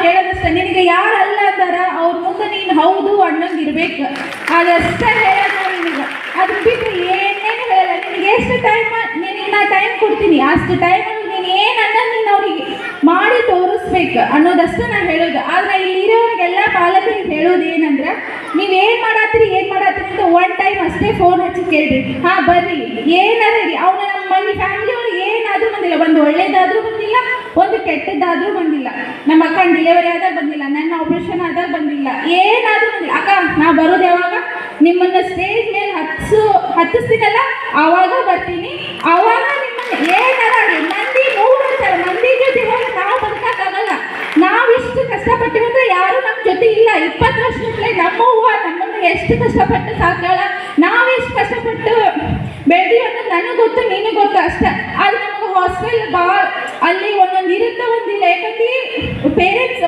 ಹೇಳೋದಷ್ಟೇ, ನಿನಗೆ ಯಾರು ಅಲ್ಲ ಅಂದಾರ ಅವ್ರ ಮುಂದೆ ನೀನು ಹೌದು ಅನ್ನಂಗೆ ಇರ್ಬೇಕು, ಅದಷ್ಟೇ ಹೇಳೋದು ನಿನಗೆ. ಅದ್ರ ಬಿಟ್ಟು ಏನೇನು ಹೇಳಲ್ಲ. ನಿನಗೆ ಎಷ್ಟು ಟೈಮ್ ನಿನಗೆ ನಾ ಟೈಮ್ ಕೊಡ್ತೀನಿ, ಅಷ್ಟು ಟೈಮಲ್ಲಿ ನೀನು ಏನು ಅನ್ನೋದು ನೀನು ಅವ್ರಿಗೆ ಮಾಡಿ ತೋರಿಸ್ಬೇಕು ಅನ್ನೋದಷ್ಟೇ ನಾನು ಹೇಳೋದು. ಆದರೆ ಇಲ್ಲಿರೋರಿಗೆಲ್ಲ ಪಾಲಕರಿಗೆ ಹೇಳೋದು ಏನಂದ್ರೆ, ನೀವೇನು ಮಾಡತ್ತೀರಿ ಅಂತ ಒನ್ ಟೈಮ್ ಅಷ್ಟೇ ಫೋನ್ ಹಚ್ಚಿ ಕೇಳ್ರಿ. ಹಾಂ ಬರ್ರಿ, ಏನಾರ ಅವನ ನಮ್ಮ ಫ್ಯಾಮಿಲಿ ಒಳಗೆ ಏನಾದರೂ ಬಂದಿಲ್ಲ, ಒಂದು ಒಳ್ಳೇದಾದರೂ ಬಂದಿಲ್ಲ, ಒಂದು ಕೆಟ್ಟದ್ದಾದರೂ ಬಂದಿಲ್ಲ. ನಮ್ಮ ಅಕ್ಕನ ಡೆಲಿವರಿ ಆದಾಗ ಬಂದಿಲ್ಲ, ನನ್ನ ಆಪರೇಷನ್ ಆದಾಗ ಬಂದಿಲ್ಲ, ಏನಾದರೂ ಬಂದಿಲ್ಲ. ಅಕ್ಕ ನಾ ಬರೋದು ಯಾವಾಗ, ನಿಮ್ಮನ್ನು ಸ್ಟೇಜ್ ಮೇಲೆ ಹತ್ತಿಸ್ತೀನಲ್ಲ ಆವಾಗ ಬರ್ತೀನಿ, ಆವಾಗ ನಿಮ್ಮನ್ನು ಏನಾರ ಮಂದಿ ನೋಡ್ತಾರೆ, ಮಂದಿ ಜೊತೆ ಹೋಗಿ ನಾವು ಬದುಕಕ್ಕಾಗಲ್ಲ. ನಾವಿಷ್ಟು ಕಷ್ಟಪಟ್ಟಿವಿ ಅಂದ್ರೆ ಯಾರು ನಮ್ಮ ಜೊತೆ ಇಲ್ಲ. 20 ವರ್ಷದಲ್ಲೇ ನಮ್ಮವ್ವ ನಮ್ಮನ್ನು ಎಷ್ಟು ಕಷ್ಟಪಟ್ಟು ಸಾಕಾಳ, ನಾವೆಷ್ಟು ಕಷ್ಟಪಟ್ಟು ಬೆಳೆದಿ ಅನ್ನೋದು ನನಗೆ ಗೊತ್ತು, ನೀನು ಗೊತ್ತು ಅಷ್ಟೇ. ಅದು ನಮಗೆ ಹಾಸ್ಟೆಲ್ ಅಲ್ಲಿ ಒಂದೊಂದು ಇರುತ್ತೆ, ಒಂದಿಲ್ಲ. ಯಾಕಂದ್ರೆ ಪೇರೆಂಟ್ಸ್